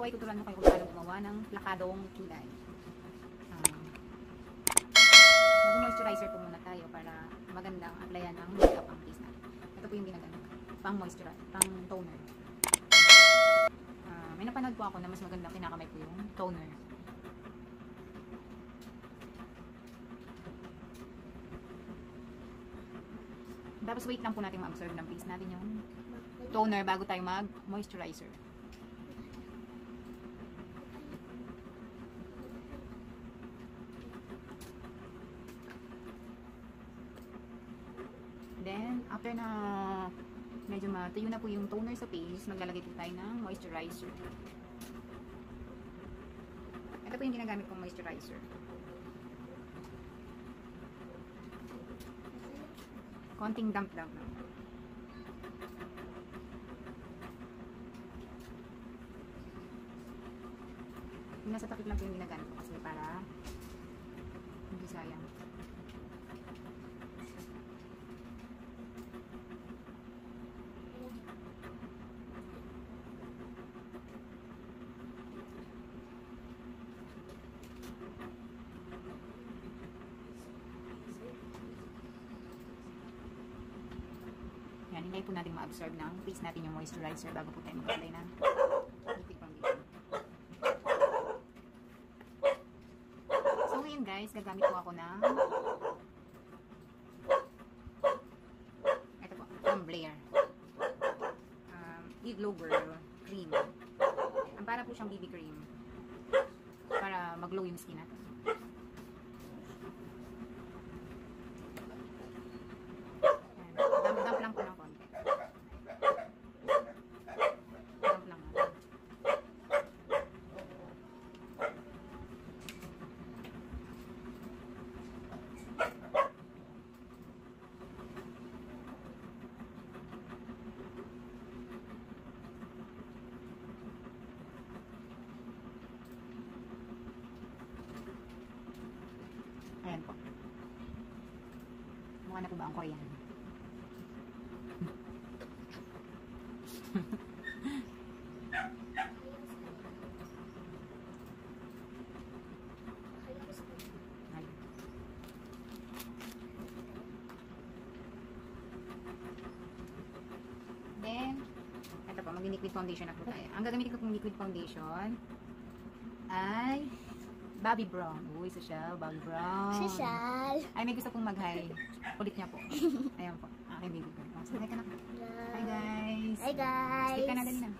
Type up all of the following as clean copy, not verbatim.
po ay tuturuan mo kayo kung paano gumawa ng plakadong kilay. Mag-moisturizer po muna tayo para magandang applyan ng makeup ang face natin. Ito po yung ginagamit. Pang moisturizer, pang toner. May napanood po ako na mas magandang kinakamay po yung toner. Tapos wait lang po natin ma-absorb ng face natin yung toner bago tayo mag-moisturizer. Then, after na medyo matuyo na po yung toner sa face, maglalagay po tayo ng moisturizer. Ito po yung ginagamit kong moisturizer. Konting damp lang. Yung nasa takip lang po yung ginagamit ko kasi para hindi sayang. Yan, hinay po natin ma-absorb ng face natin yung moisturizer bago po tayo mag-apply ng liquid foundation. So ngayon guys, gagamit po ako ng ito po, from Blair. Glow Girl Cream. Ang para po siyang BB cream para mag-glow yung skin natin. Damp lang po ng konti. Damp lang. Ayan po. Mukha na po ba ang Korean? Then, ito po, mag-liquid foundation na po tayo. Ang gagamitin ko pong liquid foundation ay Bobbi Brown. Uy, social, Bobbi Brown. Social. Ay, may gusto pong mag-hi. Ulit niya po. Ayan po, aking baby ko. Sabay ka na. Hi guys. Hi guys. Skip ka na, dali na.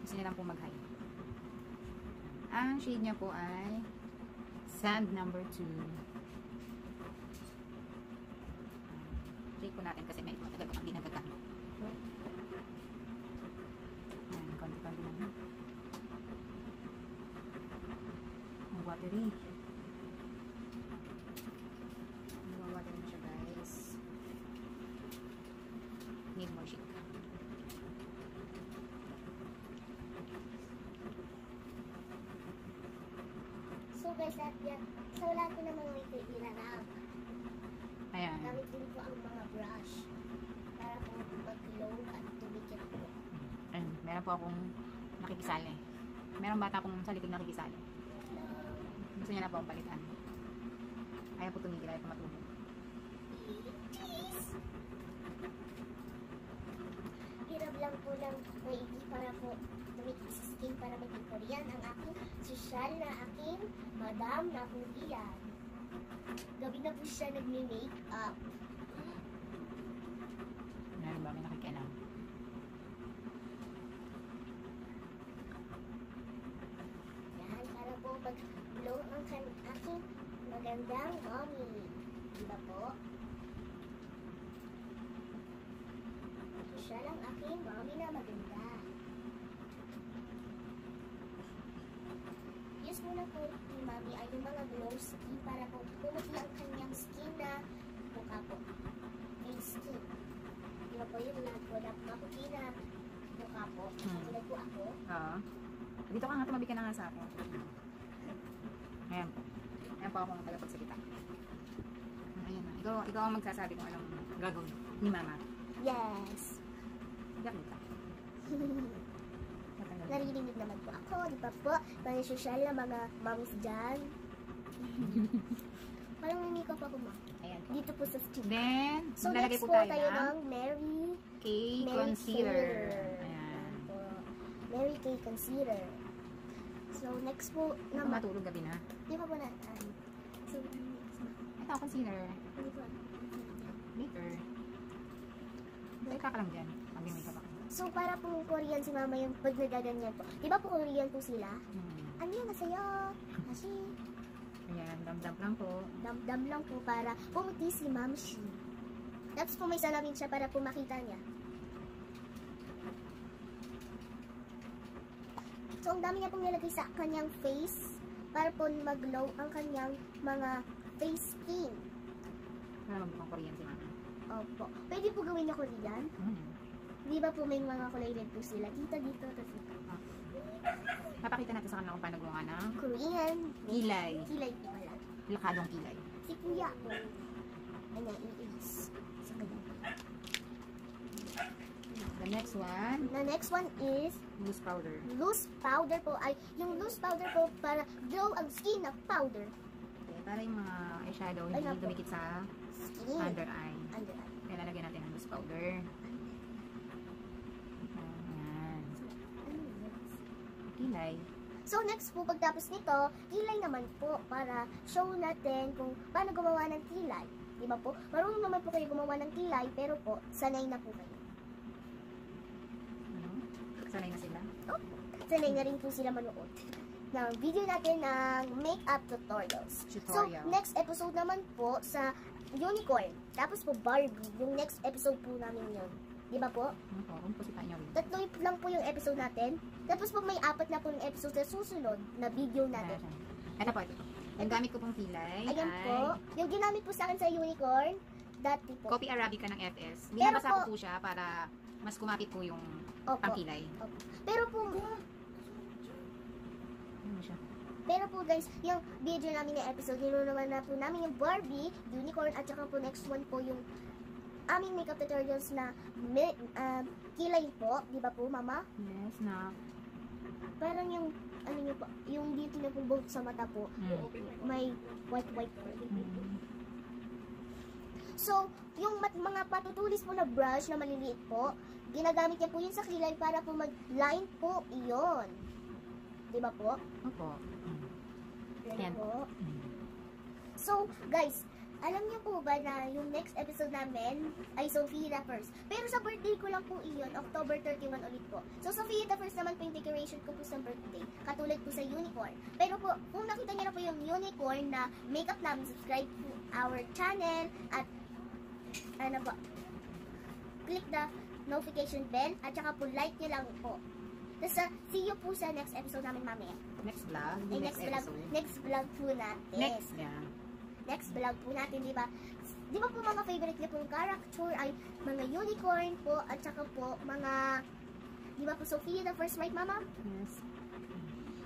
Gusto niya lang po mag-hi. Ang shade niya po ay Sand number 2. Shade po natin kasi may matagal ko pang ginagagamit. Ayan, konti-konti lang. Ang watery. Watery na siya guys. Need more shade. So guys, so lahat ko naman may ilalab. Ayan. Gamit din po ang mga brush para po mag-glow at tumikit po. Ayan, meron po akong nakikisali. Meron bata akong sa likod nakikisali. Gusto niya na po ang palitan. Ayaw po tumigil, ayaw po matulog. Hirap lang po ng maigi para po tumikit sa skin para maging Korean ang aking social na aking madam na Korean. Gabi na po siya nagme-makeup. Meron ba may nakikialam? Yan, para po mag-glow ang aking magandang mommy. Diba po? Siya lang aking mommy na maganda. Use muna po ni mommy ay yung mga glow skin para po pumuti ang kanyang skin na mukha po. Face skin. Diba po yung maputi na mukha po. Katulad po ako. Oo. Dito ka nga, tumabi ka na nga sa akin. Ayan po. Ayan po ako ang tagapagsalita. Ayan na. Ikaw ang magsasabi kung anong gagawin ni mama. Yes. Yak nito. Matanggal naririnig naman po ako, di ba po? Mga social na mga moms dyan. Parang nami-makeup ako, ma. Ayan po. Dito po sa street. Then, So, maglalagay next po po tayo tayo ng ng Mary Kay Mary Concealer. Kay. Ayan. po. Mary Kay Concealer. So, next po Ako naman. matulog gabi na. Di ba po na? So, Ito, concealer. hindi po. Later. Teka ka lang dyan. Mag-makeup ako. So, para po Korean si mama yung pag nagaganyan po. Di ba po Korean po sila? Ano yun, nasa'yo? Kasi, Ayan, dam-dam lang po. dam-dam lang po para pumuti si Ma'am Shi. Tapos po may salamin siya para po makita niya. So, ang dami niya pong nilagay sa kanyang face para po mag-glow ang kanyang mga face skin. Para magmukhang Korean si mama. Opo. Pwede po gawin niya Korean. Di ba po may mga kulay red po sila? Dito, tapos dito. Papakita natin sa kanila kung paano gumawa ng Korean. kilay. Kilay po pala. Lakadong kilay. Si Kuya po. Ano, iis. Sa kanya. The next one, The next one is loose powder. loose powder po. Ay, yung loose powder po para glow ang skin na powder. Okay, para yung mga eyeshadow Ay, hindi naku. dumikit sa Skin. under eye. Under eye. Kaya lalagyan natin ng loose powder. Ayan. Ano yun? Kilay. So, next po, pagtapos nito, kilay naman po para show natin kung paano gumawa ng kilay. Di ba po? Marunong naman po kayo gumawa ng kilay, pero po, sanay na po kayo. Ano? Sanay na sila. Sanay na rin po sila manood ng video natin ng makeup tutorials. Tutorial. So, next episode naman po sa Unicorn. Tapos po Barbie, yung next episode po namin yun. Di ba po? Ano po? Kung positaan nyo rin. Tatlo lang po yung episode natin. Tapos po may 4 na po yung episode sa susunod na video natin. Ito po, ito. Yung gamit ko pong kilay Ayan ay po. Yung ginamit po sa akin sa Unicorn, dati po. Copy Arabica ng FS. Pero Binabasa po- ko po siya para mas kumapit po yung Opo. pangkilay. Opo. Pero po, Ano siya? pero po guys, yung video namin na episode, nilunawan na po namin yung Barbie, Unicorn, at saka po next one po yung aming makeup tutorials na kilay po, di ba po, mama? Yes, na. Parang yung, ano nyo po, yung dito na po both sa mata po, may white po. So, yung mga patutulis po na brush na maliliit po, ginagamit niya po yun sa kilay para po mag-line po iyon. Di ba po? Opo. Yan Yan. po. So, guys, alam niyo po ba na yung next episode namin ay Sophia the First? Pero sa birthday ko lang po iyon, October 31 ulit po. So, Sophia the First naman po yung decoration ko po sa birthday. Katulad po sa Unicorn. Pero po, kung nakita niyo na po yung Unicorn na makeup namin, subscribe po our channel at ano po, click the notification bell at saka po like niyo lang po. Tapos, see you po sa next episode namin mamaya. Next vlog. Ay, Next episode. next vlog po natin. Next, yeah. Next vlog po natin, di ba? Di ba po mga favorite niyo pong character ay mga unicorn po at saka po mga, di ba po Sophia the First, right mama? Yes.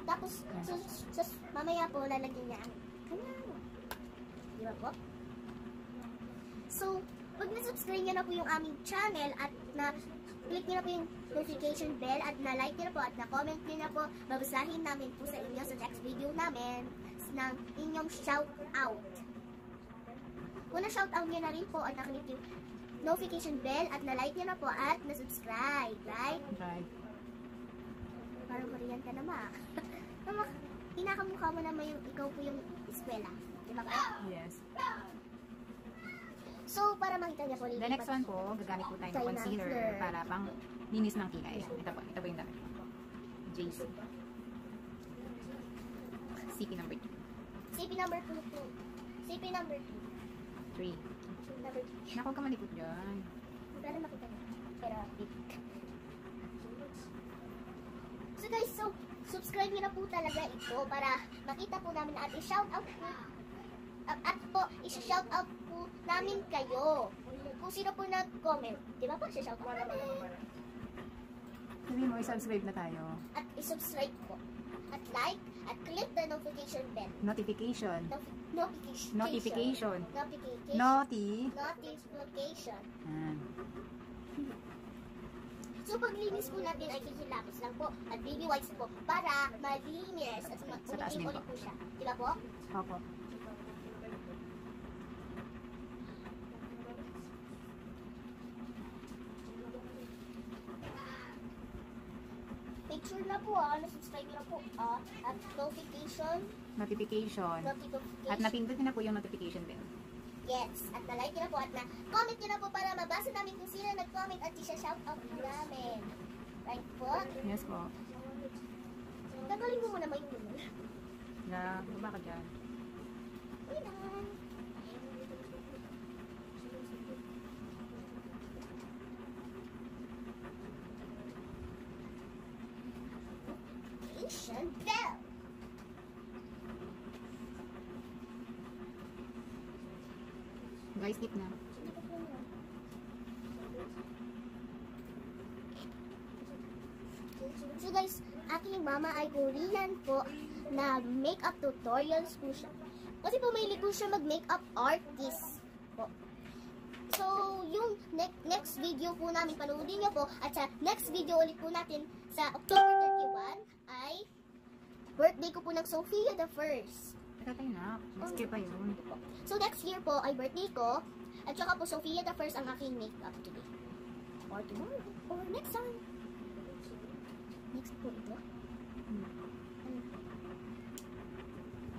Tapos, mamaya po lalagyan niya ang kanyang. Di ba po? So, pag na-subscribe niyo na po yung aming channel at na-click niyo na po yung notification bell at na-like niyo na po at na-comment niyo na po, babasahin namin po sa inyo sa next video namin ng inyong shout out. Kung na-shout out niyo na rin po at na-click yung notification bell at na-like niyo na po at na-subscribe, right? Right. Parang Korean ka naman. Hinakamukha mo naman yung ikaw po yung eskwela. Di ba ka? Yes. So, para makita niya po. The next one po, gagamit po tayo ng Tayo ng concealer concealer. para pang linis ng kilay. Ito po yung damit. JC. CP number 2. CP number 2. CP number 2. 3. Number 2. Naku, ka malikot dyan. Para makita niya. Pero, big. So guys, so, subscribe niyo na po talaga ito para makita po namin at i-shout out po at po, i-shout out po namin kayo. Kung sino po nag-comment. Di ba po, i-shout out namin. Sabi mo, i-subscribe na tayo. At i-subscribe po. At like, at click the notification bell. Notification. Notification. Notification. Notification. Noti. Notification. Yan. So, paglinis po natin ay kikilapis lang po at baby wipes po para malinis at Sa taas din ulit po. po siya. Di ba po? Opo. Picture na po subscribe na po at notification. Notification. At napindutin na po yung notification bell. Yes, at na-like nyo na po at na-comment nyo na po para mabasa namin kung sino nag-comment at isa-shout out namin. Right po? Yes po. Tanggalin mo muna may muna. Baba ka dyan. Ilan? Notification bell. Guys, tip na. So guys, aking mama ay Korean po na makeup tutorials po siya. Kasi po may po siya mag-makeup artist po. So, yung next video po namin panoodin niyo po at sa next video ulit po natin sa October 31 ay birthday ko po ng Sophia the First. Tatay na. Next year pa yun. So, next year po ay birthday ko at saka po Sophia the First ang aking makeup today. Or tomorrow. Or next time. Next po ito.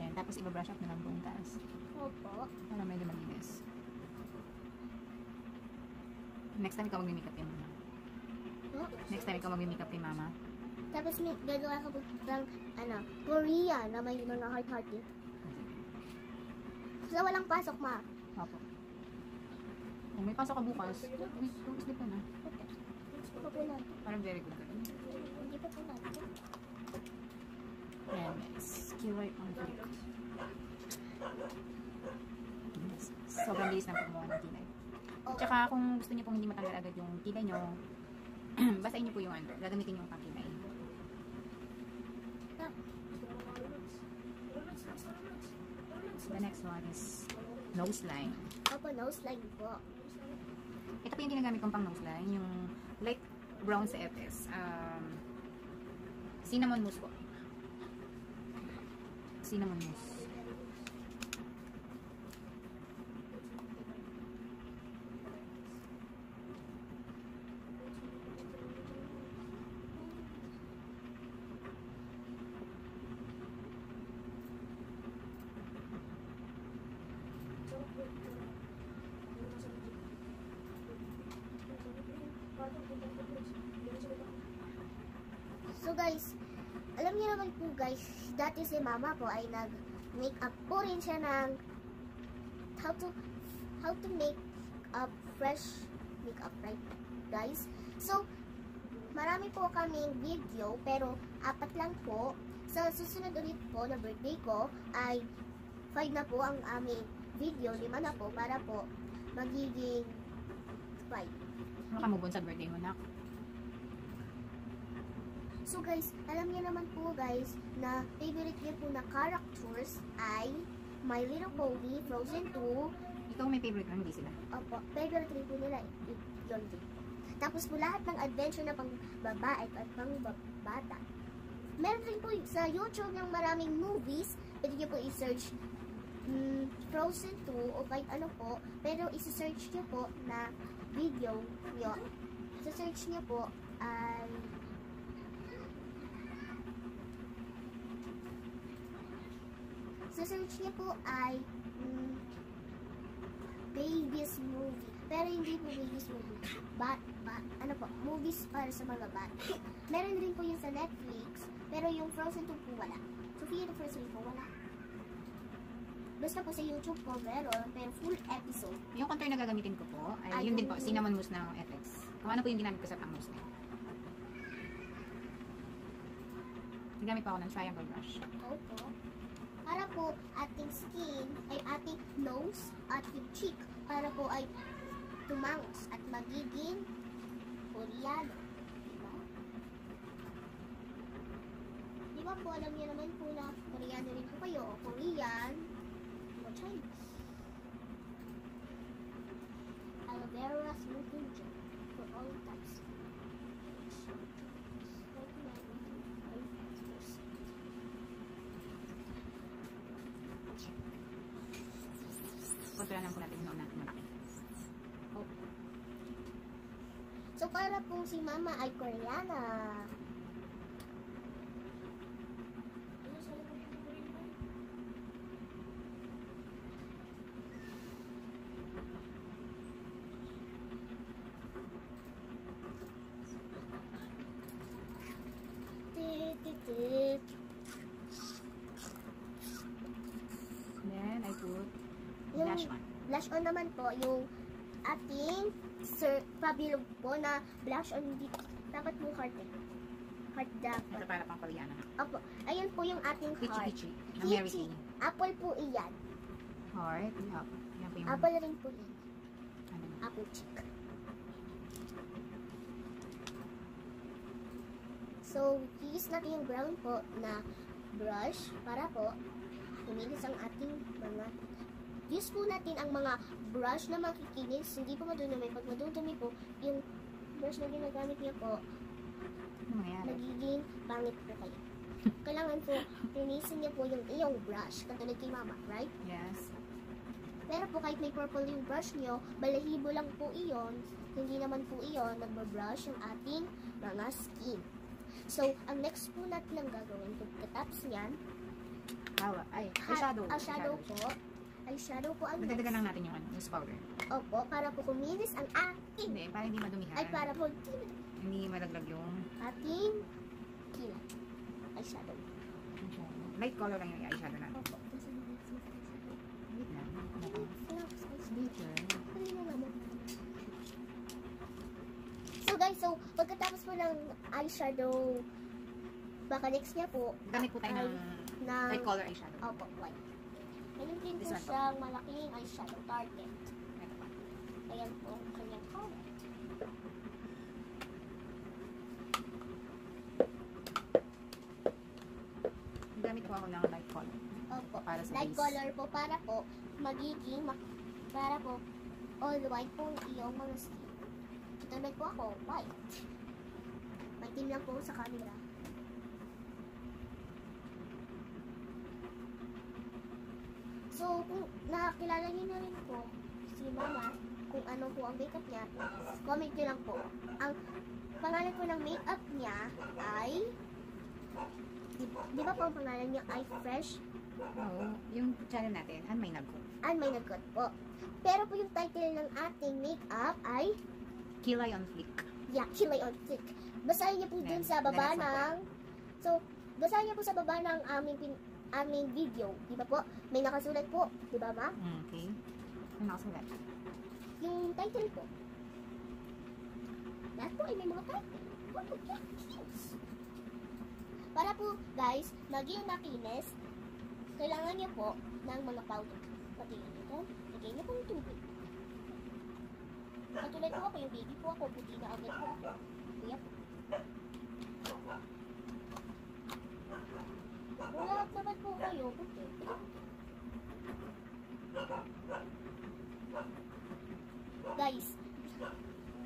Ayan, tapos ibabrush up na lang buong taas. Opo. Para medyo malinis. Next time ikaw mag-makeup kay mama. Huh? Next time ikaw mag-makeup kay mama. Tapos may gagawa ka po ng Korea na may mga heart-heart dito. So, walang pasok, ma. Opo. Kung may pasok ka bukas, sleep ka na. Hindi pa po natin. Parang very good ka rin. Hindi pa po natin. Ayan guys. Skill right on flick. Yes. Sobrang bilis ng pagmuha ng kilay. Tsaka kung gusto niyo pong hindi matanggal agad yung kilay nyo, basahin niyo po yung under. Gagamitin yung pakilay. The next one is nose line. Opo, nose line po. Ito po yung ginagamit kong pang nose line, yung light brown sa FS. Cinnamon mousse po. Cinnamon mousse. So guys, alam niyo naman po guys, dati si mama po ay nag-makeup po rin siya ng how to make up fresh makeup, right guys? So, marami po kaming video pero 4 lang po. Sa susunod ulit po na birthday ko ay 5 na po ang aming video, 5 na po para po magiging 5. Makamove on sa birthday mo, nak. So guys, alam niyo naman po guys na favorite niyo po na characters ay My Little Pony, Frozen 2. Ikaw may favorite lang, hindi sila. Opo, favorite rin po nila yun din. Tapos po lahat ng adventure na pang babae at pang bata. Meron rin po sa YouTube ng maraming movies. Pwede niyo po i-search Frozen 2 o kahit ano po. Pero i-search niyo po na video niyo. Sa-search niyo po ay search niya po ay babies movie. Pero hindi po babies movie. Ano po, movies para sa mga bata. Meron rin po yung sa Netflix. Pero yung Frozen 2 po wala. Sophia the First po wala. Basta po sa YouTube po meron, pero full episode. Yung contour na gagamitin ko po, ay yun din po, cinnamon mousse ng FX. Kung ano po yung ginamit ko sa pang mousse na. Nagamit pa ako ng triangle brush. Opo. Para po ating skin, ay ating nose, ating cheek, para po ay tumangos at magiging Koreano. Diba? Diba po, alam niyo naman po na Koreano rin po kayo, o Korean, o Chinese. Aloe vera smoking gel for all types. picture lang po natin yung una. Malaki. So, para pong si Mama ay Koreana. Then, I put Yung blush on. blush on naman po, yung ating pabilog po na blush on dito. Dapat po heart eh. Heart Ito dapat. para pang Koreana na. Opo. Ayan po yung ating Peachy heart. peachy. Na Mary Peachy. Kay. Apple po iyan. Heart. Yup. Yan po yung Apple rin po iyan. ano. Apple cheek. So, use natin yung brown po na brush para po kuminis ang ating mga use po natin ang mga brush na makikinis, hindi po madudumi. Pag madudumi po, yung brush na ginagamit niya po, Ano mangyayari? magiging pangit po kayo. Kailangan po, linisin niya po yung iyong brush, katulad kay Mama, right? Yes. Pero po kahit may purple yung brush niyo, balahibo lang po iyon, hindi naman po iyon nagbabrush yung ating mga skin. So, ang next po natin ang gagawin pagkatapos niyan, Ay, eyeshadow. eyeshadow po. Eyeshadow po ang Magdagdagan lang natin yung ano, loose powder. Opo, para po kuminis ang ating, Hindi, para hindi madumihan. ay para po Hindi malaglag yung ating kilay. Eyeshadow. eyeshadow. Light color lang yung eyeshadow natin. Opo. Wait lang. Ano ba? Later. So guys, so pagkatapos po ng eyeshadow, baka next niya po, Gamit po tayo ng na light color eyeshadow. opo, white. Meron din po This one po. siyang malaking eyeshadow target. Ito pa. Ayan po ang kanyang color. Gamit po ako ng light color. Opo. Para sa Light base. color po para po magiging para po all white po ang iyong mga skin. Tulad po ako, white. May team lang po sa camera. So, kung nakakilala niyo na rin po si Mama, kung ano po ang makeup niya, comment niyo lang po. Ang pangalan po ng makeup niya ay, di ba po ang pangalan niya ay Fresh Oo. Yung channel natin, and may nagko. and may nagkot po. Pero po yung title ng ating makeup ay Kilay on Flick. Kilay on Flick. Basahin niyo po dun sa baba Next one po. ng basahin niyo po sa baba ng aming video. Di ba po? May nakasulat po. Di ba, Ma? Okay. Ano nakasulat? Yung title po. Lahat po ay may mga title. Para po, guys, maging makinis, kailangan niyo po ng mga powder. Patingin niyo po. Lagay niyo po yung tubig. Katulad po ako, yung baby po ako, puti na agad po ako. Kuya po. Kung lahat naman po kayo, puti. Guys,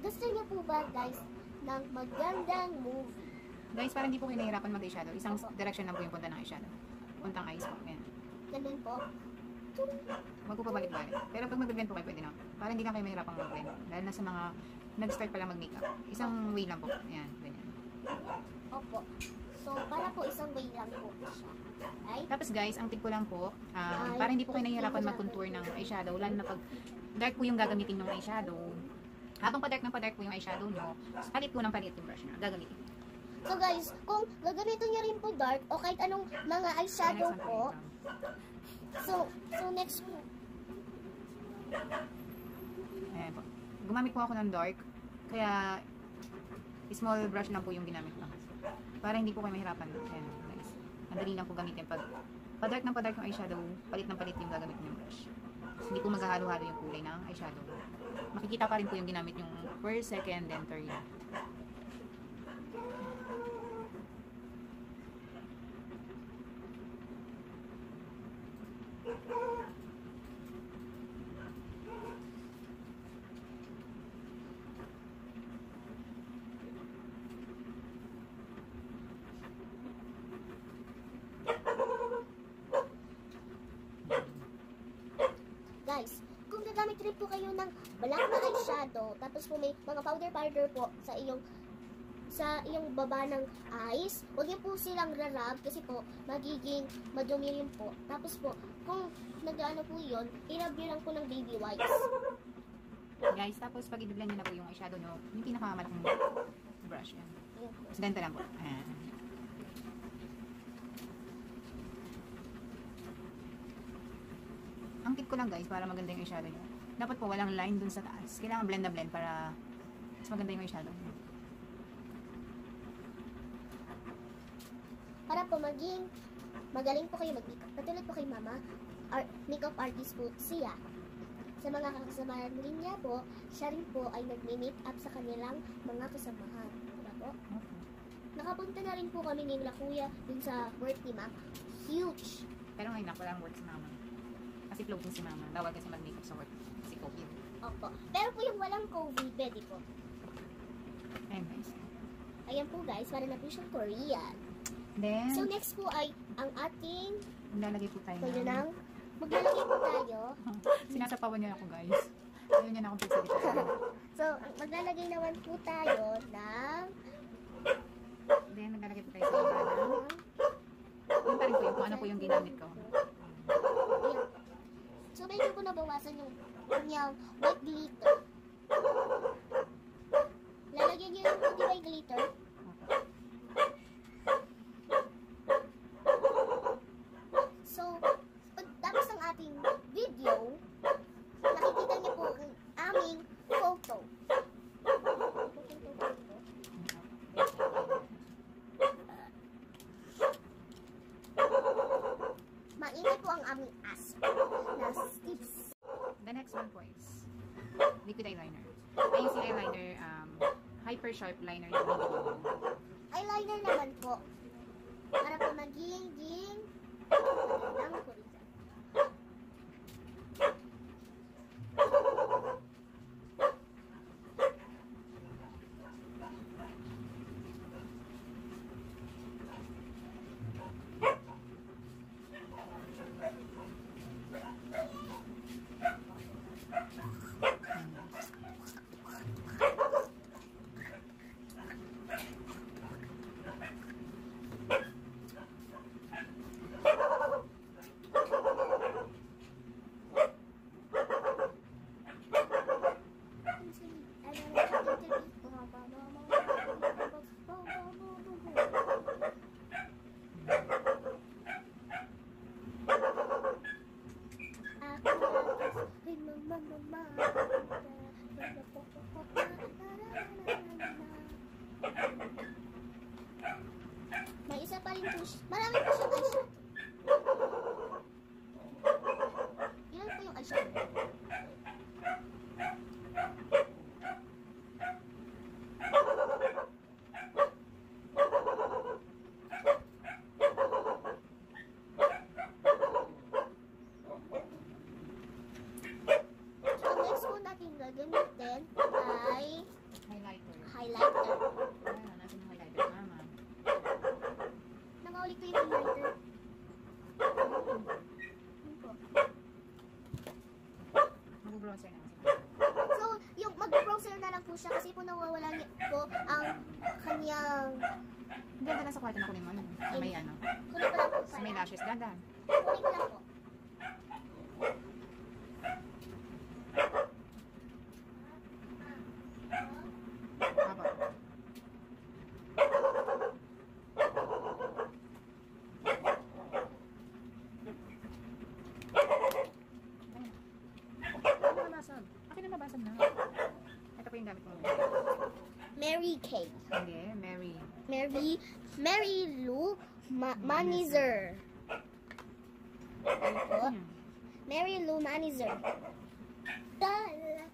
gusto niyo po ba, guys, ng magandang movie? Guys, para hindi po kayo nahihirapan mag-eyeshadow, isang direction lang po yung punta ng eyeshadow. Puntang eyes po. Ayan. Ganun po. Huwag po pabalik-balik. Pero pag mag-blend po kayo, pwede na. Para hindi lang kayo mahirapang mag-blend. Dahil nasa mga nag-start pa lang mag-makeup. Isang way lang po. Ayan, ganyan. Opo. So, para po isang way lang po siya. Right? Tapos guys, ang tip ko lang po, para hindi po kayo nahihirapan mag-contour ng eyeshadow, lalo na pag dark po yung gagamitin ng eyeshadow, habang pa-dark po yung eyeshadow nyo, palit po ng palit yung brush na gagamitin. So guys, kung gagamitin niyo rin po dark o kahit anong mga eyeshadow Next one po, so next po. Ayan po. Gumamit po ako ng dark, kaya small brush lang po yung ginamit ko. Para hindi po kayo mahirapan. Ayan guys. Madali lang po gamitin. Pag pa-dark yung eyeshadow, palit ng palit yung gagamit ng brush. Hindi po maghahalo-halo yung kulay ng eyeshadow. Makikita pa rin po yung ginamit yung first, second, then third. Guys, kung rin po kayo ng black na eyeshadow, tapos po may mga powder po sa iyong baba ng eyes. Huwag niyo po silang rarab kasi po magiging madumi rin po. Tapos po, kung nag-ano po yun, irab niyo lang po ng baby wipes. Guys, tapos pag i-blend nyo na po yung eyeshadow nyo, yung pinakamalaking brush yan. Ayan po. So, ganito lang po. Ayan. Ang tip ko lang guys, para maganda yung eyeshadow nyo. Dapat po walang line dun sa taas. Kailangan blend na blend para mas maganda yung eyeshadow nyo. Para po maging magaling po kayo mag-makeup. Katulad po kay mama, makeup artist po siya. Sa mga kasamahan rin niya po, siya rin po ay nagmi-makeup sa kanilang mga kasamahan. Diba po? Nakapunta na rin po kami ng La Kuya dun sa work ni ma'am. Huge! Pero ngayon ako lang work si mama. Kasi floating si mama. Bawal kasi mag-makeup sa work. Kasi COVID. Opo. Pero po yung walang COVID, pwede po. Ayan guys. Ayan po guys, para na po siyang Korean. Then, So next po ay ang ating lalagay po tayo kayo ng... ng maglalagay po tayo. Sinasapawan niya ako guys. Ayaw niya na akong pagsalita. So, maglalagay naman po tayo ng Then, naglalagay po tayo sa iba ng... Yun pa rin po yung kung ano po yung ginamit ko. ayan. So, medyo po nabawasan yung kanyang white glitter. Lalagyan niyo yung puti white glitter. So, pagtapos ng ating video, nakikita niyo po ang aming photo. Maingay po ang aming aso na tips. The next one po is liquid eyeliner. Ay, yung si eyeliner, hyper sharp liner yung binili ko. Eyeliner naman po. Para po maging magandang kulitan. May isa pa rin po siya. Marami po siyang eyeshadow. Ilan po yung eyeshadow? So next po natin gagamitin ay Highlighter. highlighter. Ah, nasa yung highlighter, mama. Nangaulit ko yung highlighter. Yun po. Mag-bronzer na kasi. So, yung mag-bronzer na lang po siya kasi po nawawala niya po ang kanyang Hindi, dala sa kwarto na kunin mo. Ano? Sa may ano. kunin ko lang po Sa may para. lashes. Dadan. Kunin ko lang po. Haba. Ano nabasag? Akin na nabasag na. Ito po yung gamit ko. Mary Kay. Hindi, Mary. Mary Lou Manizer. Ano po? Hmm. Mary Lou Manizer. Ay,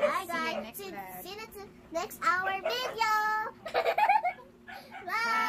Bye, See you guys. next See vlog. you next our video. Bye.